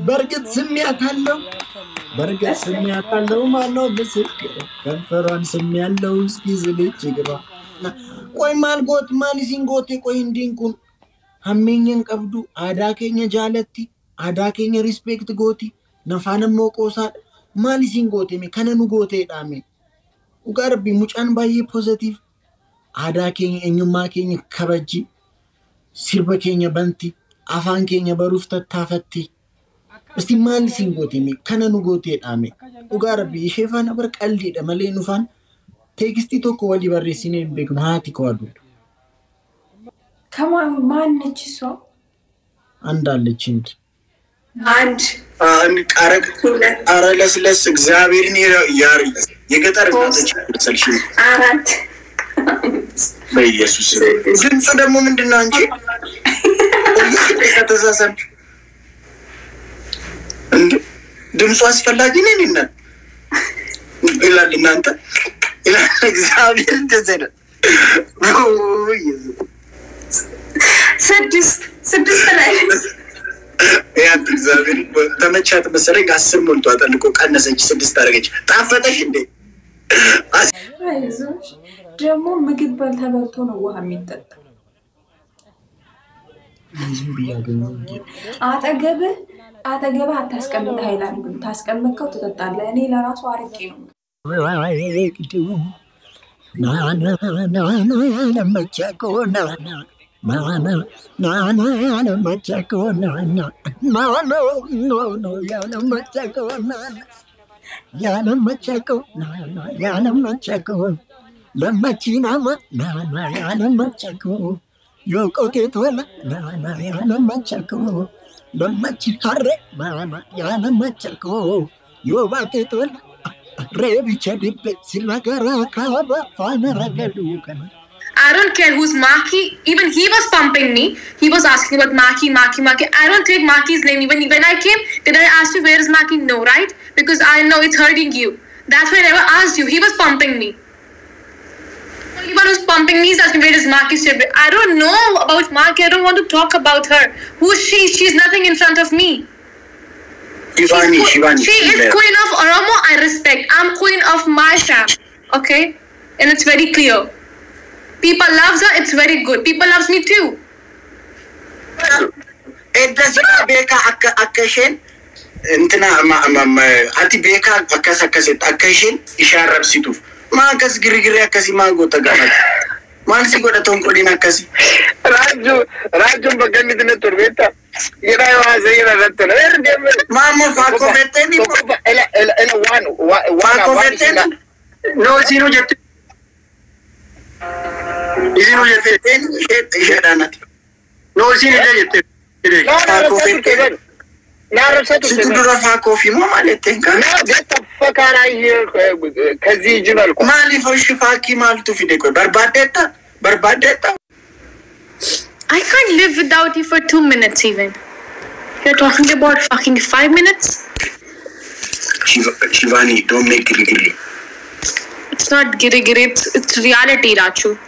በርግጥ ስሚያታለው ማነው ምስክር ከንፈሯን ስሚያለው እስኪ ዝልጭ ግባ ቆይ ማልጎት ማሊሲንጎቴ ቆይ እንዲንኩን ሀሜኝን ቀብዱ አዳኬኛ ጃለቲ አዳኬኛ ሪስፔክት ጎቲ ነፋንም ሞቆሳድ ማሊሲንጎቴ ከነኑ ጎቴ ዳሜ ኡጋርቢ ሙጫን ባዬ ፖዚቲቭ አዳኬኛ እኙማኬኛ ከበጂ ሲርበኬኛ በንቲ afaan keenya baruuf tattaafatti isti maal singooti mi kana nu goote dhaame dhugaa rabbi ishee faana bar qalliidha malee nufaan teekstii tokko walii barreessinee beeknu haati koo adu kama maannichiso አንዳለች እንዴ አንድ ቀረቅ አረለስለስ እግዚአብሔርን ያሪ የገጠር እናቶች ሰልሽ አራት በኢየሱስ ድምጽ ደግሞ ምንድነው አንቺ ከተዛዘን እንዴ ድምጽ አስፈላጊ ነው እንዴ ይላል እናንተ ይላል እግዚአብሔር እንደዘለ ስድስት ላይ ያን እግዚአብሔር ተመቻት መሰለኝ 10 ሞልቷታል እኮ ቀነሰች 6 አደረገች ጣፈጠሽ እንዴ አይዞሽ ደግሞ ምግብ በልተበልቶ ነው ውሃ የሚጠጣ ዝም ቢያገኙ አጠገብህ አታስቀምጥ ሃይላንዱን ታስቀምጥከው ትጠጣለህ እኔ ለራሱ አርቄ ነው Yo koke tola na yana machako machi harre yana machako yo bate tola rebi chadipe silagara kaba fana ragadu kana I don't care who's Maki. Even he was pumping me. He was asking about Maki. I don't take Maki's name. Even when I came, did I ask you where is Maki? No, right? Because I know it's hurting you. That's why I never asked you. He was pumping me. Only one who's pumping me is asking where is Maki's favorite. I don't know about Maki. I don't want to talk about her. Who is she? She's nothing in front of me. Shivanyy. She is queen of Oromo. I respect. I'm queen of my fam. Okay? And it's very clear. People loves her, it's very good. People loves me too. Edasika beka akashen entina ati beka akaset akashen isharab situf ma akas girigiri akasi ma gota gana man si goda tonkolina akasi raju bagani dine turbeta ira wa zeira ratna mama fako veteni ela one veteni no zero jet Isino jete jedha no isino jete na rasatu sidura fa kofi mo malete kan na gata fakara here kazi jinal ko mali foshi faki mal tu fide ko barbadeta I can't live without you for 2 minutes even. You're talking about fucking 5 minutes? Shivanyy, don't make giri. It's not giri, it's reality, Rachu.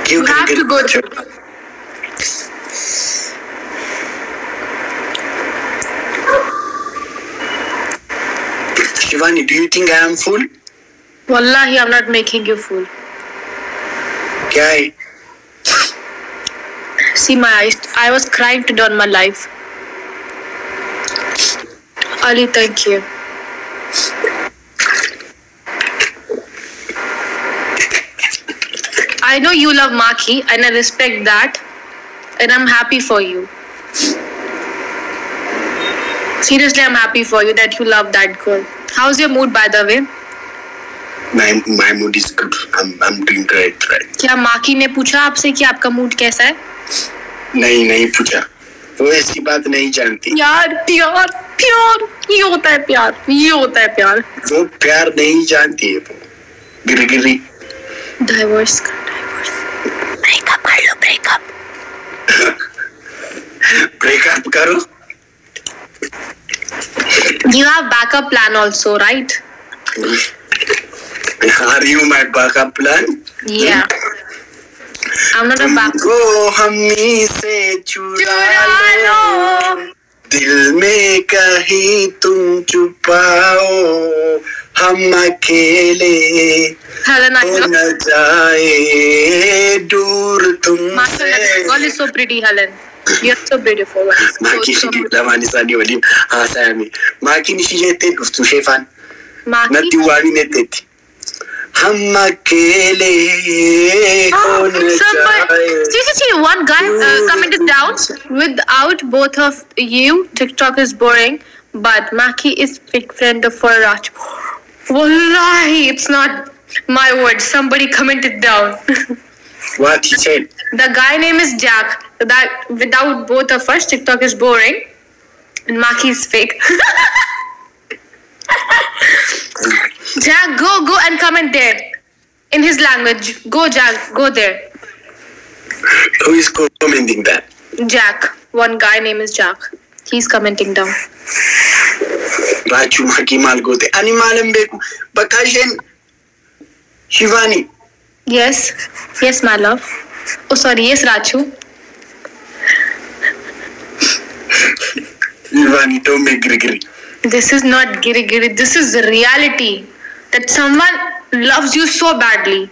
You have to go through. Shivanyy, do you think I am full? Wallahi, I'm not making you fool. Kya? See my eyes. I was crying today on my life. Ali, thank you. I know you love Maki and I respect that. And I'm happy for you. Seriously, I'm happy for you that you love that girl. How's your mood, by the way? My mood is good. I'm doing great, right? क्या माकी ने पूछा आपसे कि आपका मूड कैसा है? नहीं पूछा. वो ऐसी बात नहीं जानती. यार प्यार ये होता है प्यार. वो प्यार नहीं जानती है वो. गिरी. Divorce. Breakup कर लो. Breakup करो. You have backup plan also, right? Are you my backup plan? Yeah. I'm not a back. Go hammi se chura lo, dil mein kahin tum chupao, hum akele Helen, I ho love na jaye dur tumse. you. Girl is so pretty, Helen. You're so beautiful. Maki So lamani sani walin hasayami. Maki nishi jette duftu shefan. Maki? Natti wani neteti. Hum akele ho na jaye. See, one guy commented down, without both of you, TikTok is boring, but Maki is big friend of for Rachu. Wallahi, it's not my word. Somebody commented down. What he said? The guy name is Jack. That without both of us, TikTok is boring, and Maki is fake. Jack, go and comment there in his language. Go, Jack, go there. Who is commenting that? Jack. One guy name is Jack. He's commenting down. Rachu maki mal gote. Ani malam beku. Bakashen Shivanyy. Yes, my love. Oh, sorry. Yes, Rachu. Shivanyy, don't make giri. This is not giri. This is the reality. That someone loves you so badly.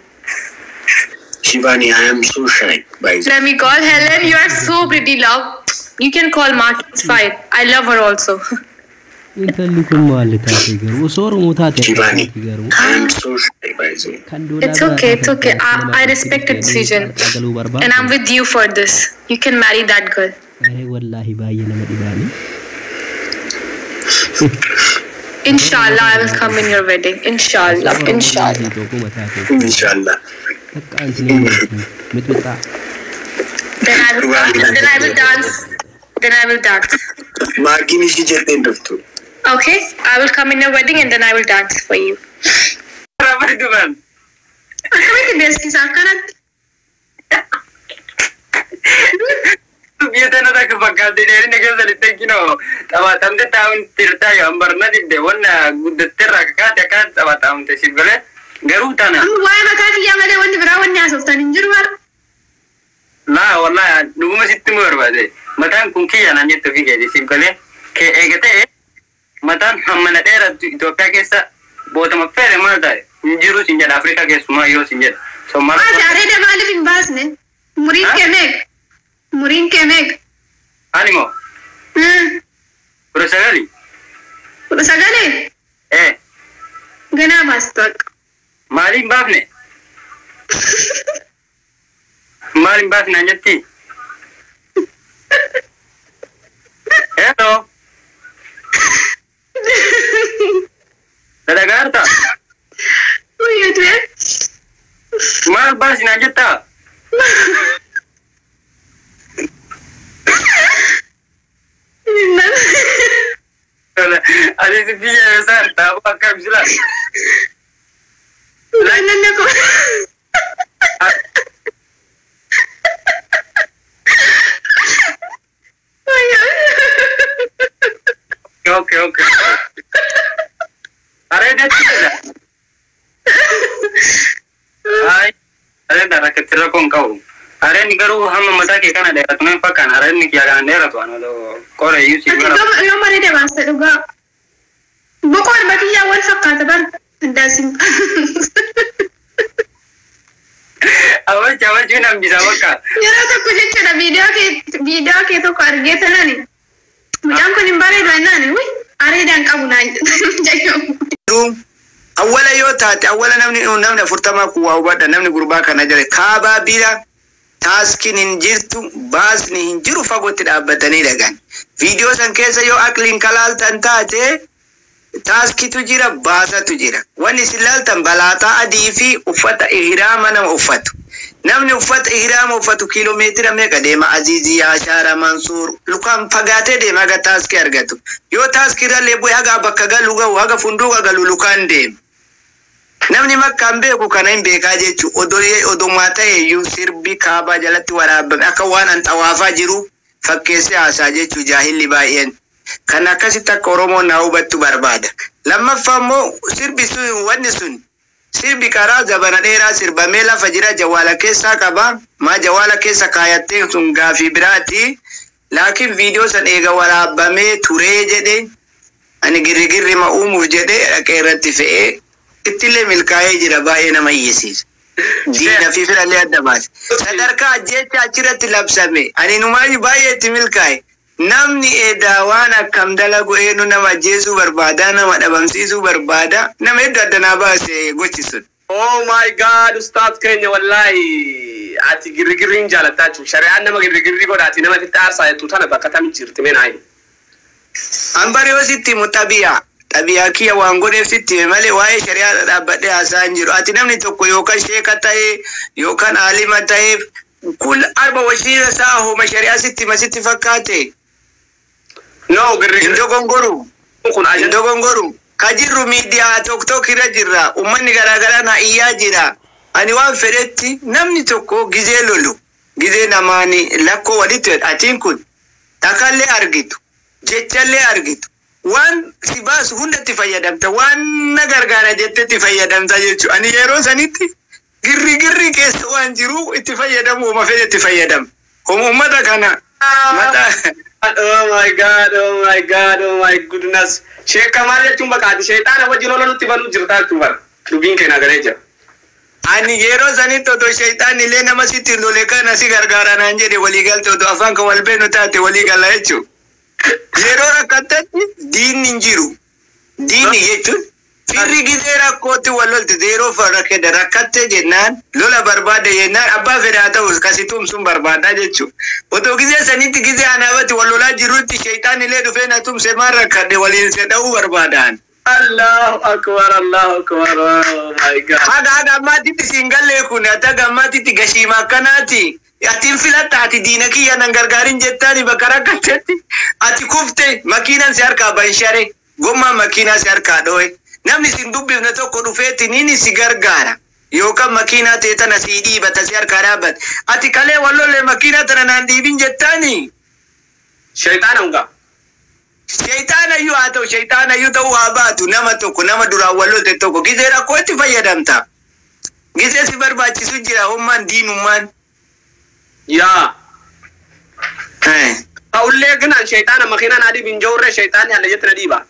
Shivanyy, I am so shy. Bye. Let me call Helen. You are so pretty, love. You can call Mark. It's fine. I love her also. Shivanyy, I am so shy. Bye. It's okay. I respect your decision. And I'm with you for this. You can marry that girl. Inshallah, I will come in your wedding. Inshallah. Inshallah. Then I will dance. Maki nishi jette duftu. Okay, I will come in your wedding and then I will dance for you. Biasa nak kebakar di daerah negara selatan kino. Tawa tamde tahun tirta yang berna di dewana gudet terra kakak kan tawa tahun tesib gale garutana. Why makati yang ada wani berawan nya sultan injurwar? La wala nugu masih timur bade. Matan kunki yang nanya tu fikir tesib gale ke egete matan hamana daerah Ethiopia kesa bota mafere mana injuru sinjad Afrika ke semua yo sinjad. So mana? Ada dia balik bimbas ne. Murin kemek. Animo. Kurasagari. Gana bastok. Maling bafne. Maling bafne anjati. Hello. Ada garta. Oh iya tuh. Mal bas anjata. Ada si Pia besar, tahu apa bislah. Lainnya kok. Okay. Are dia tidak? Hai, ada darah kecil kau kau. Are ni garu ham mata ke kan ada tu nampak kan? Are ni kia kan ada tu anu tu. Kau rey usi garu. Lo mana dia masa juga. Bukan bagi yang awal fakar tebar. Dancing. Awal cuma bisa makan. Ya rasa kucing cina video ke tu karget mana ni? Macam kau ni barai mana ni? Wih, are dan kamu nanya. Jangan. Awala yoo taate awala namni furtama kuwaa hubadha namni gurbaa kana jire kaabaa bira taaskiin hin jirtu baasni hin jiru fagootti dhaabbatanii dhagan viidiyoo san keessa yoo aqliin kalaaltan taate taaskitu jira baasatu jira wanni isin laaltan balaataa adii fi uffata ihraama nama uffatu namni uffata ihraama uffatu kiiloomeetira meeqa deema Aziizii Yaashaara Mansuur lukaan fagaatee deema haga taaskii argatu yoo taaskii irra leebuu haga bakka galu gahu haga funduuqa galu lukaan deema namni makkaan beeku kana hin beekaa jechu odumaa ta'eeyyuu sirbi kaabaa jalatti waraabame akka waan an xawaafaa jiru fakkeessee haasaa jechu jaahilli baay'een kan akkasitti akka Oromoon naa hubattu barbaada lammaffaa immoo sirbi sun wanni sun sirbi karaa zabana dheeraa sirbamee lafa jira jawala keessa qaba ma jawala keessa kaayattee sun gaafii biraati laakiin viidiyoo san eega waraabamee turee jedhe ani girigirri ma uumuuf jedhe dhaqee irratti fe'ee ittillee milkaa'ee jira baay'ee nama hiyyesiisa. Diina fi firallee adda baase. Sadarkaa ajjeechaa achirratti labsame ani numaayyuu baay'ee itti milkaa'e. Namni eedaa waan akkam dalagu eenyu nama ajjeesuu barbaada nama dhabamsiisuu barbaada nama hedduu addanaa baase gochisuun. Oh my God, Ustaz keenya wallahi ati girigirriin jaalataa jiru. Shari'aan nama girigirrii godhaati nama itti aarsaa jettu tana bakka tam jirti mee naayi. Ambari yoo sitti himu xabiyaa kiyya waan godheef sitti hime malee waa'ee shari'aa dhaabbadhee haasaa hin jiru. Ati namni tokko yookaan sheeka ta'e yookaan aalima ta'eef kun arba wasiila isaa hooma shari'aa sitti hima sitti fakkaate. No, girigirri. Indo gongoru. Kajirru miidiyaa tok irra jirra. Ummanni garaagaraa na iyyaa jira. Ani waan fedhetti namni tokko gizee lolu. Gizee namaani lakkoo walitti atiin kun takallee argitu. Jechallee argitu. Waan si baasu hundatti fayyadamta. Waan na gargaara jettetti fayyadamta jechuudha. Ani yeroo sanitti girri keessa waan jiru itti fayyadamu uma fedhetti fayyadam. Ummata kana. Oh my God, oh my goodness. Sheikh Kamal jechuun baqaati shayxaana wajjin lola nutti banuu jirtaa jechuudha. Dubbiin keenya garee jira. Ani yeroo sanitti otoo shayxaanni illee nama sitti lole kana si gargaara naan jedhe walii galte otoo afaan kan wal beenu taate walii gala jechuudha. Yeroo rakkatatti diinni hin jiru. Diinni jechuun firri gizee rakkootti wal lolte yeroo farrakkee rakkatte jennaan lola barbaade jennaan abbaa fedhaa ta'us kasitum sun barbaada jechuudha. Otoo gizee sanitti gizee anaabatti wal lolaa jirutti shayxaanni illee dhufee na tumse maan rakkadhe waliin sedha'uu barbaadaan. Allahu akbar, Allahu akbar. Oh my God. Haga ammaatitti siingallee kun haga ammaatitti gashiima akkanaati. Atiin filatta ati diina kiyya nan gargaarin jettaani bakka rakkattetti ati kufte makiinaan si harkaa banshare gommaa makiinaa si harkaa dho'e. Namni sin dubbifne tokko dhufeetti nini si gargaara. Yookaan makiinaa ta'e tana si dhiibata si harkaa dhaabbate. Ati kalee wallollee makiinaa tana naan dhiibin jettaani. Shayxaana hungaa. Shayxaana iyyuu haa ta'u shayxaana iyyuu ta'uu haa baatu nama tokko nama duraan wallolte tokko gizee rakkoo itti fayyadamta. Gizee si barbaachisu jira hommaan diinummaan. Yaa. Ta'ullee ganaan shayxaana makiinaa naa dhiibin joorree shayxaanni haala jettana dhiibaa.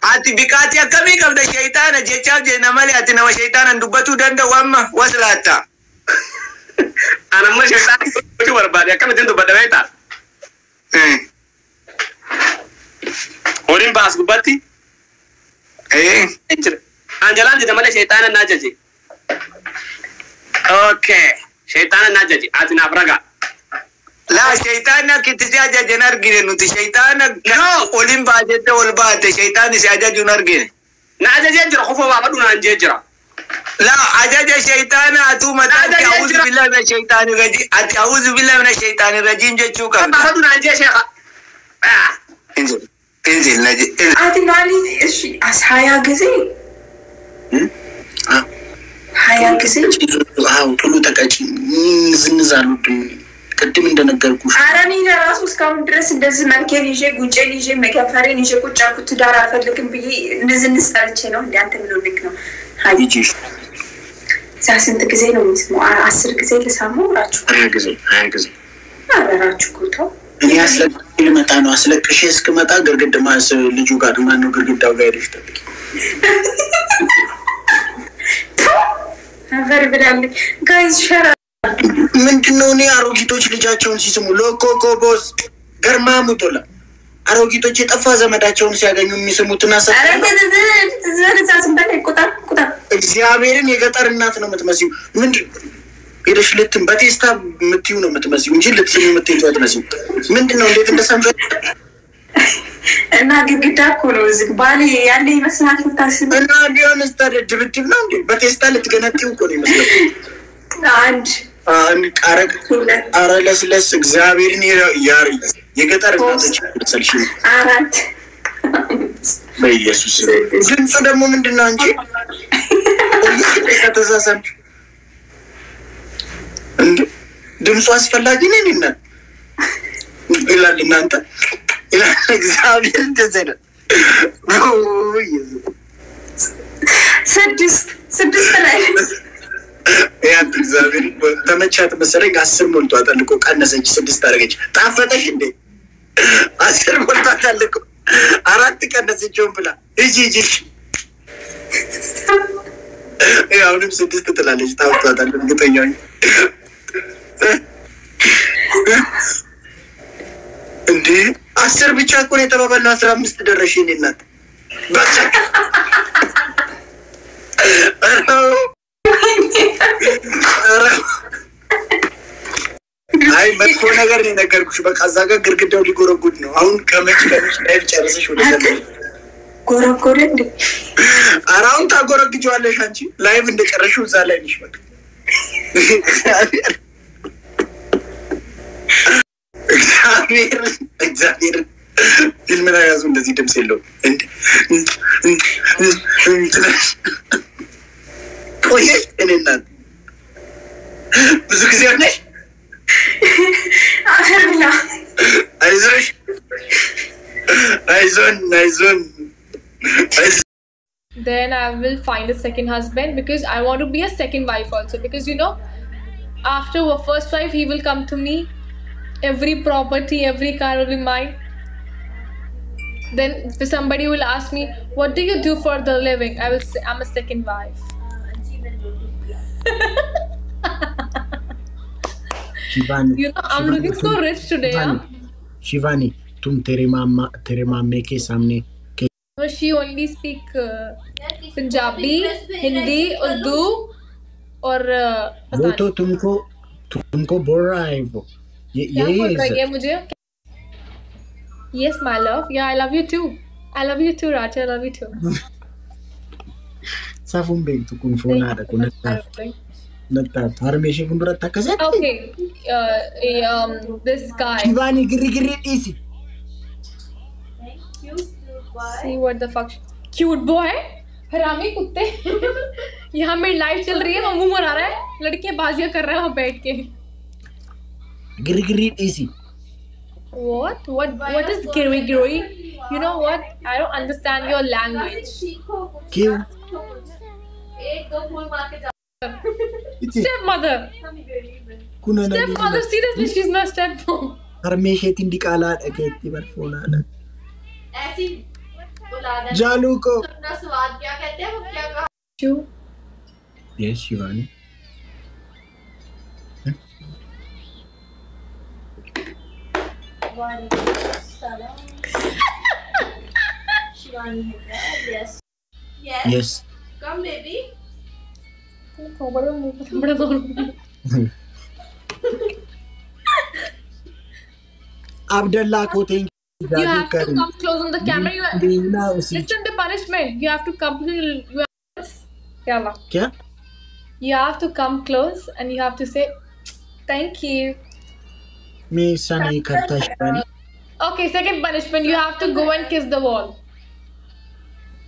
Ati bikaati akkamii qabda shayxaana jechaaf jenna malee ati nama shayxaanan dubbatuu danda'u amma waslaatta. Anamma shayxaanni dubbachuu barbaade akkamittiin dubbadha beektaa? Horiin baas gubbatti? Anjalaan jedha malee shayxaana naa jaje. Okay. Shayxaana naa jaje ati naaf ragaa. La shaytaana kitti si ajajan argine nuti shaytaana olin baajette ol baate shaytaani si ajajuun argine. Na ajajee jira kofoo baafadhu naan jee jira. La ajaja shaytaana atu mataatti a'uuzu billahi mina shaytaani rajim ati a'uuzu billahi mina shaytaani rajim jechuu qabda. Baafadhu naan jee sheekha. Injil na je. Ati maaliif ishi as hayaa gisee? Hayaa gisee? ቶሎ ተቀጭ ዝንዛሉ ቅድም እንደነገርኩሽ አራኒ ለራሱ እስካሁን ድረስ እንደዚህ መልኬን ይዤ ጉንጬን ይዤ መከፈሬን ይዤ ቁጭ አልኩት ትዳር አልፈልግም ብዬ ንዝንዝ ጠርቼ ነው እንደ አንተ ብሎ ልክ ነው አይጂሽ ስንት ጊዜ ነው የሚስመው 10 ጊዜ ልሳመው ራችሁ 20 ጊዜ አራራችሁ ጉታው እኔ አስለቅሽ ልመጣ ነው አስለቅሽ እስክመጣ ግርግድ ማስ ልጁ ጋር ማን ነው ግርግዳው ጋር ሄደሽ ጠብቂ አፈር ብላል ጋይስ ሸራ ምንድነው እኔ አሮጊቶች ልጃቸውን ሲስሙ ሎኮኮቦስ ገርማሙቶላ አሮጊቶች የጠፋ ዘመዳቸውን ሲያገኙ የሚስሙትና እግዚአብሔርን የገጠር እናት ነው የምትመስዩ ምንድን ሄደሽ ልትም በቴስታ የምትዩ ነው የምትመስዩ እንጂ ልትስሙ የምትይው አትመስዩ ምንድነው እንዴት እንደሰንፈ እና ግድግዳ እኮ ነው እዚህ ባሌ ያለ ይመስላል ታስብ እና ሊሆን ድብድብ ነው እንዴ በቴስታ ልትገነጥዩ እኮ ነው ይመስላል አንድ ቃረግ አረለስለስ እግዚአብሔርን ያሪ የገጠር እናቶች ተሰልሽ አራት በኢየሱስ ድምፁ ደግሞ ምንድነው እንጂ ከተዛዘም እንዴ ድምፁ አስፈላጊ ነው እንዴ ይላል እናንተ እግዚአብሔር ተዘለ ስድስት ላይ ያንተ እግዚአብሔር ተመቻት መሰለኝ 10 ሞልቷታል እኮ ቀነሰች 6 አደረገች ጣፈጠሽ እንዴ 10 ሞልቷታል እኮ 4 ቀነሰችውን ብላ እጂ አሁንም 6 ትላለች ጣፍቷታል እርግጠኛ ነኝ እንዴ 10 ብቻ እኮ ነው የተባባልነው 15 ደረሽ እኔ እናት በቃ አይ መጥፎ ነገር ነው ነገርኩሽ በቃ እዛ ጋር ግርግዳው ሊጎረጉድ ነው አሁን ከመች ላይ ጨርሰሽ ወደ ዘለ ጎረጎረ እንዴ አራውን ታጎረግጂዋለሽ አንቺ ላይቭ እንደጨረሽው እዛ ላይ ነሽ በቃ እግዚአብሔር ፊልም ላይ ያዙ እንደዚህ ድምጽ የለውም እንዴ ቆየሽ እኔ እናት ብዙ ጊዜ ሆነሽ አፈርላ አይዞን Then I will find a second husband because I want to be a second wife also, because you know after a first wife he will come to me, every property, every car will be mine. Then if somebody will ask me what do you do for the living, I will say I'm a second wife. Shivanyy, You know I'm looking so rich today. Shivanyy, तुम तेरे मामे के सामने No, she only speak Punjabi, Hindi, Urdu और वो तो तुमको बोल रहा है वो क्या बोल रही है मुझे? Yes, my love. Yeah, I love you too. I love you too, Rachu. I love you too. Safum beg tu kun phone ada kun natta harmeshi kun dura takase. Okay. This guy. Shivanyy giri easy. See what the fuck? Cute boy. हरामी कुत्ते. यहाँ मेरी लाइफ चल रही है, मुंह मरा रहा है, लड़कियां बाजियां कर रहे हैं वहाँ बैठ के. Giri easy. What is giri? You know what? I don't understand your language. क्यों? Stepmother. Stepmother, seriously, she's not stepmom. harmeshi tindi kala ketti bar phone ada. ऐसी जालू को अपना स्वाद क्या कहते हैं वो क्या कहा Rachu. Yes, Shivanyy. शिवानी है क्या yes Yes. Come baby Abdullah ko thank you. You have to come close on the camera. Listen to punishment. You have to come. क्या? You have to come close and you have to say thank you. मैं ऐसा नहीं करता Shivani. Okay, second punishment. You have to go and kiss the wall.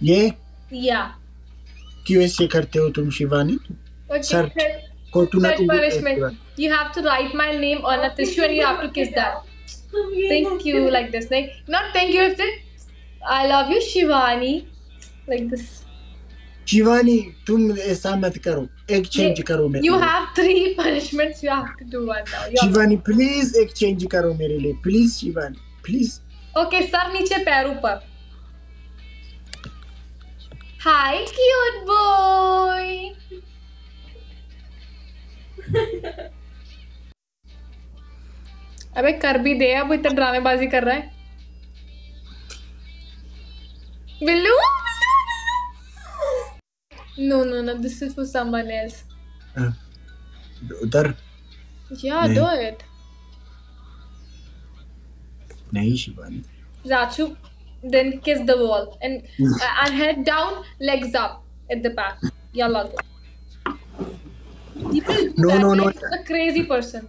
ये Yeah. क्यों ऐसे करते हो तुम शिवानी? Okay. Sir, को तू ना Third punishment. You have to write my name on a tissue and you have to kiss that. Thank you, like this. Like not thank you. It's I love you, Shivanyy. Like this. Shivani तुम ऐसा मत करो. एक्सचेंज करो मेरे You लिए. have 3 punishments. You have to do one now. Shivani please exchange करो मेरे लिए प्लीज शिवानी प्लीज. Okay, सर नीचे पैर ऊपर. Hi, cute boy. अबे कर भी दे, अब इतना ड्रामेबाजी कर रहा है. Billu. No, this is for someone else. उधर Yeah, नहीं. do it. नहीं Shivani. Rachu, then kiss the wall and head down, legs up at the back. Yalla. People do No, that, no, no. like, a crazy person.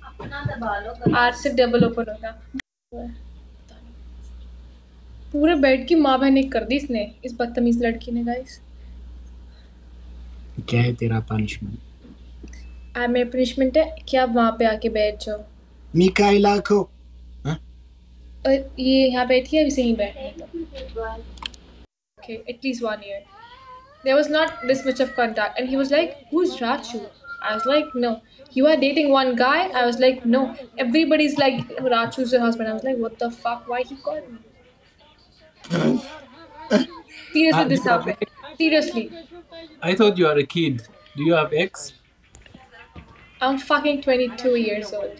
अपना दबा लो आज से double open होगा. पूरे बेड की माँ बहन एक कर दी इसने, इस बदतमीज लड़की ने. गाइस क्या है तेरा पनिशमेंट? मेरा पनिशमेंट है कि आप वहाँ पे आके बैठ जाओ. मिकाइला को और ये यहाँ बैठी है, अभी से ही बैठ. Okay, at least 1 year. There was not this much of contact. And he was like, who's Rachu? I was like, no. You are dating one guy? I was like, no. Everybody's like, Rachu's your husband. I was like, what the fuck? Why he called me? Seriously, this happened. Seriously. I thought you are a kid. Do you have ex? I'm fucking 22 years old.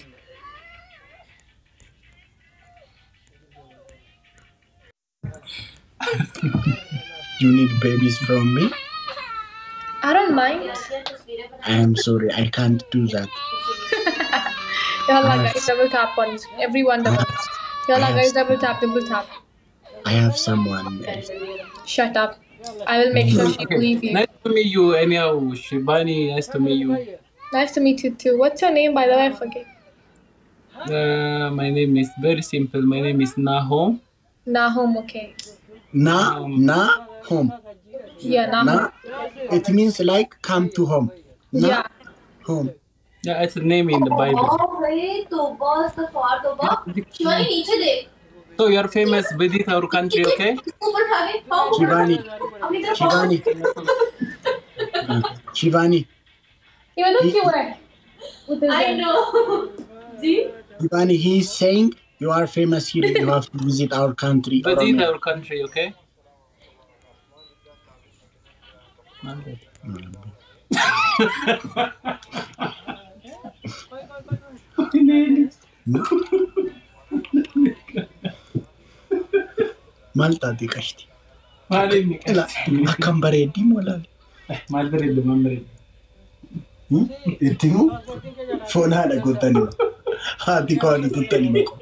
You need babies from me? I don't mind. I am sorry, I can't do that. Yalla guys, double tap on everyone double tap. Yalla guys, double tap. I have someone else. Shut up. I will make sure she leave you. Nice to meet you, anyhow, Shivanyy. Nice to meet you. Nice to meet you too. What's your name, by the way? I forget. My name is very simple. My name is Nahom. Nahom, okay. Home. Yeah, Nahom. It means like come to home. Yeah. Home. Yeah, it's a name in the Bible. Shivani नीचे देख So you're famous within our country, okay? ऊपर उठा के Shivanyy. Shivanyy. You look cute. I know ji Shivanyy, he is saying you are famous here. You have to visit our country. Within our country, okay? Malta di kashti. Malini Akkam bareeddi molali. Mal bareeddu man bareeddu. Ittimu foon haadha gootani. Haati koo haadha tuttani mako.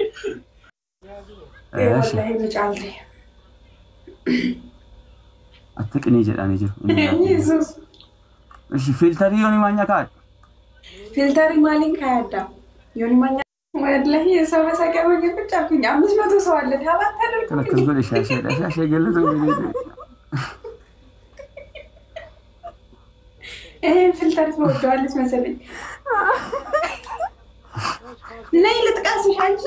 والله مجعلتي أتكني جداني جر. يسوس إيش فلتري يوني مانيا كات. فلتري مالين كادا يوني مانيا والله يسوع بس أكيد ما جبت تعرفين عم بس ما توصل لها ما تعرف كنا كذول الشاشة قال له إيه فلتري فوق دوالس مثلاً ليلة تقاسم حاجة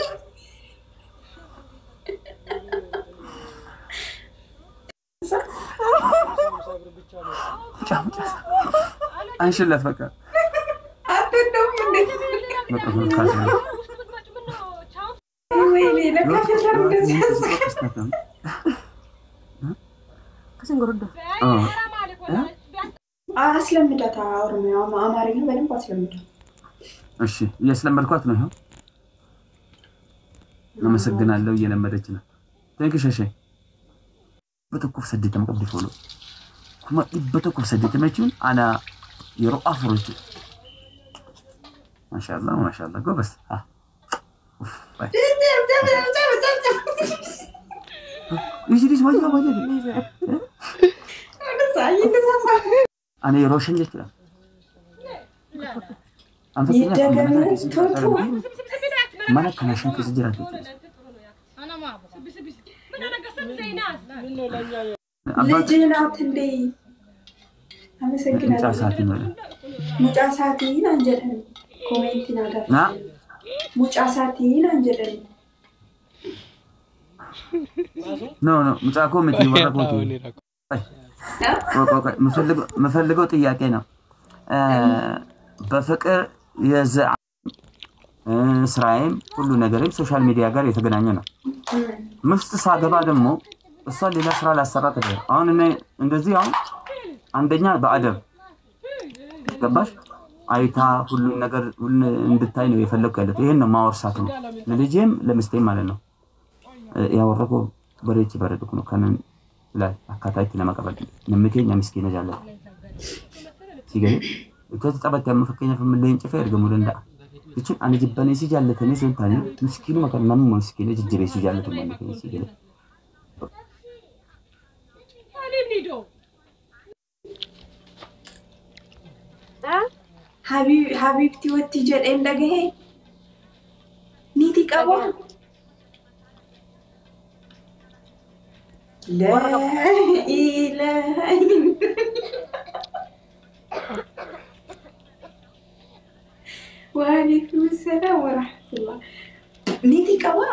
أنش اللي فكر. أتدوم مني. بتقول كذا. ويلي لك فلتر مدرس. كسين قرده. أسلم متى تعاورني أما أمارين بلين بسلم متى. እሺ የስለመልኳት ነው ይሄው አመሰግናለሁ እየለመደች ነው ታንክ ሸሸ በተኩፍ ሰደተ መቀበል ፎሎ kuma በተኩፍ ሰደተ መጪውን አና የሮ አፍሮት ማሻአላ ጎበስ ይጅሪስ ወይና ወይና አና የሮ ሸንጀት ይችላል يدعمني توتو ما أنا كنا شن كذا جراتي أنا ما أبغى من أنا قصدي زي ناس لجنات اللي هم سكنا مجاساتين أنجلهم كومنتين هذا مجاساتين أنجلهم no مجاكو متي ولا كوتي مفلقو ጥያቄ ነው በፍቅር የዘ ስራዬም ሁሉ ነገርም ሶሻል ሚዲያ ጋር የተገናኘ ነው ምስት ሳገባ ደግሞ እሷ ሌላ ስራ ላሰራ ተደረ አሁን እኔ እንደዚህ አሁን አንደኛ በአደብ ገባሽ አይታ ሁሉ ነገር እንድታይ ነው የፈለኩት ያለው ይሄን ነው ማወርሳት ነው ለልጄም ለምስቴም ማለት ነው ያወረኩ በሬች በረድኩ ነው ከነን ላይ አካታይት ለማቀበል ንምከኛ ሚስኪና ጃለ ሲገኝ ከተጠበተ መፈከኛ ፈምለኝ ጭፈ ያርገሙ ደንዳ እቺ አንድ ጅበኔ ሲጃለተኔ ሰንታኒ ምስኪኑ መከናም ምስኪኑ ጅጅሬ ሲጃለተ ማለት ነው ሲገለ حبيبتي وتي جل اندغه نيتي قبو لا اله وعليكم السلام ورحمة الله نيتي قبو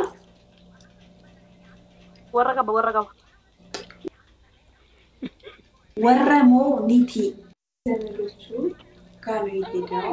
warra moo niti ዘመዶቹ ጋር ነው የሄደው